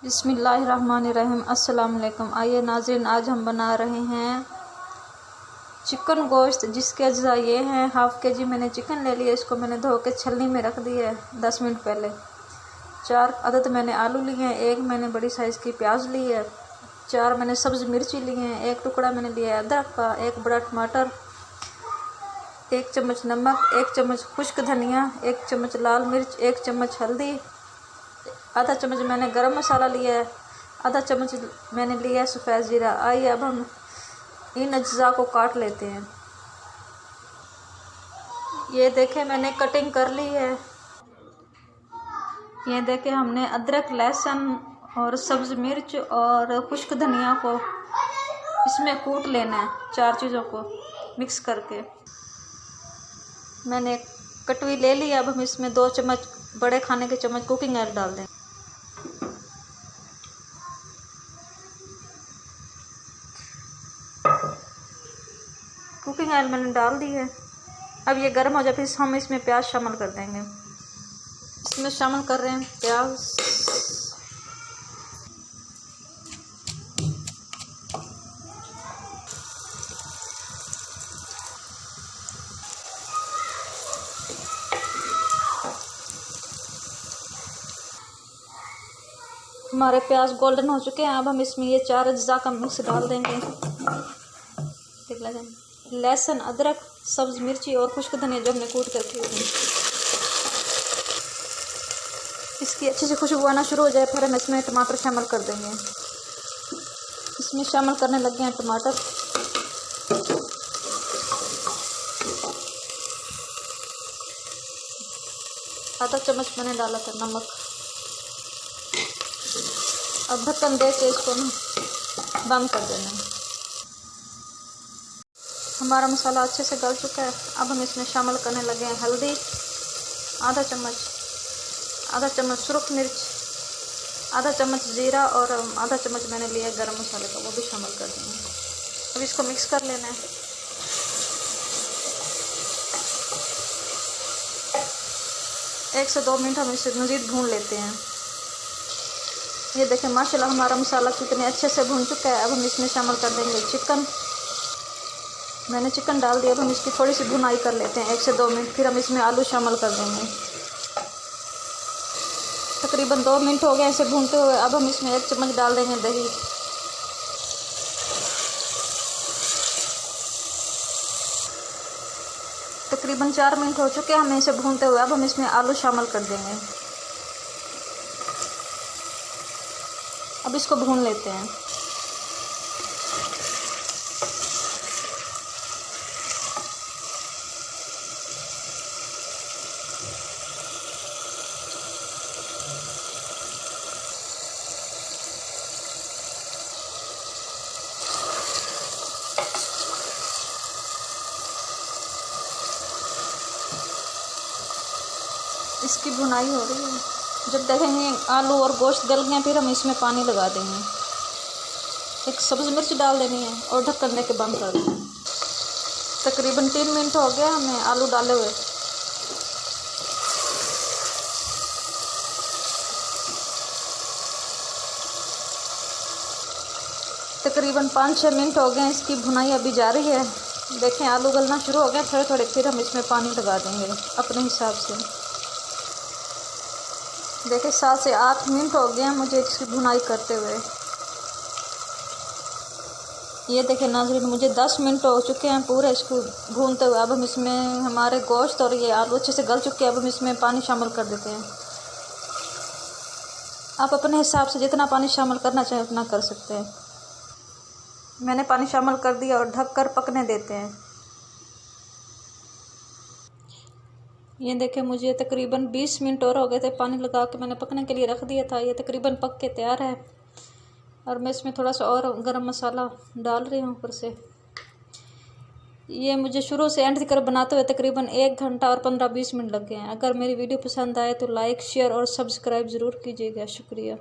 बिस्मिल्लाहिर्रहमानिर्रहीम। अस्सलाम वालेकुम। आइए नाज़रीन, आज हम बना रहे हैं चिकन गोश्त, जिसके अज्जा ये हैं। हाफ़ के जी मैंने चिकन ले लिया, इसको मैंने धो के छलनी में रख दिया है 10 मिनट पहले। 4 अदद मैंने आलू लिए हैं, 1 मैंने बड़ी साइज़ की प्याज ली है, 4 मैंने सब्ज़ मिर्ची ली हैं, 1 टुकड़ा मैंने लिया है अदरक का, 1 बड़ा टमाटर, 1 चम्मच नमक, 1 चम्मच खुश्क धनिया, 1 चम्मच लाल मिर्च, 1 चम्मच हल्दी, आधा चम्मच मैंने गरम मसाला लिया है, आधा चम्मच मैंने लिया है सफ़ेद ज़ीरा। आइए अब हम इन अज्जा को काट लेते हैं। ये देखें मैंने कटिंग कर ली है। ये देखें हमने अदरक, लहसुन और सब्ज़ मिर्च और खुश्क धनिया को इसमें कूट लेना है, 4 चीज़ों को मिक्स करके। मैंने कटवी ले ली। अब हम इसमें 2 चम्मच बड़े खाने के चम्मच कुकिंग ऑयल डाल दें। कुकिंग ऑयल मैंने डाल दी है। अब ये गर्म हो जाए फिर हम इसमें प्याज शामिल कर देंगे। इसमें शामिल कर रहे हैं प्याज। हमारे प्याज गोल्डन हो चुके हैं। अब हम इसमें ये 4 अज्जा का मिक्स डाल देंगे। देख लें, लहसुन, अदरक, सब्ज़ मिर्ची और खुश्क धनिया जो हमने कूट कर रखी है। इसकी अच्छे से खुशबू आना शुरू हो जाए फिर हम इसमें टमाटर शामिल कर देंगे। इसमें शामिल करने लगे हैं टमाटर। आधा चम्मच मैंने डाला था नमक। अब ढक्कन दे के इसको बंद कर देना है। हमारा मसाला अच्छे से गल चुका है। अब हम इसमें शामिल करने लगे हैं हल्दी, आधा चम्मच सुरख मिर्च, आधा चम्मच ज़ीरा और आधा चम्मच मैंने लिया गरम मसाले का, वो भी शामिल कर देंगे। अब इसको मिक्स कर लेना है। एक से 2 मिनट हम इसे मज़ीद भून लेते हैं। ये देखें माशाल्लाह हमारा मसाला कितने अच्छे से भून चुका है। अब हम इसमें शामिल कर देंगे चिकन। मैंने चिकन डाल दिया। अब हम इसकी थोड़ी सी भुनाई कर लेते हैं 1 से 2 मिनट। फिर हम इसमें आलू शामिल कर देंगे। तकरीबन 2 मिनट हो गए इसे भूनते हुए। अब हम इसमें 1 चम्मच डाल देंगे दही। तकरीबन 4 मिनट हो चुके हैं हमें इसे भूनते हुए। अब हम इसमें आलू शामिल कर देंगे। अब इसको भून लेते हैं। इसकी भुनाई हो रही है। जब देखेंगे आलू और गोश्त गल गए फिर हम इसमें पानी लगा देंगे। 1 सब्ज़ मिर्च डाल देनी है और ढक्कन दे के बंद कर देंगे। तकरीबन 3 मिनट हो गया हमें आलू डाले हुए। तकरीबन 5-6 मिनट हो गए। इसकी भुनाई अभी जारी है। देखें आलू गलना शुरू हो गया थोड़े थोड़े। फिर हम इसमें पानी लगा देंगे अपने हिसाब से। देखिए 7 से 8 मिनट हो गए हैं मुझे इसकी भुनाई करते हुए। ये देखें नाज़रीन, मुझे 10 मिनट हो चुके हैं पूरे इसको भूनते हुए। अब हम इसमें हमारे गोश्त और ये आलू अच्छे से गल चुके हैं। अब हम इसमें पानी शामिल कर देते हैं। आप अपने हिसाब से जितना पानी शामिल करना चाहें उतना कर सकते हैं। मैंने पानी शामिल कर दिया और ढक कर पकने देते हैं। ये देखें मुझे तकरीबन 20 मिनट और हो गए थे। पानी लगा के मैंने पकने के लिए रख दिया था। ये तकरीबन पक के तैयार है। और मैं इसमें थोड़ा सा और गरम मसाला डाल रही हूँ ऊपर से। ये मुझे शुरू से एंड तक बनाते हुए तकरीबन 1 घंटा और 15-20 मिनट लग गए हैं। अगर मेरी वीडियो पसंद आए तो लाइक, शेयर और सब्सक्राइब ज़रूर कीजिएगा। शुक्रिया।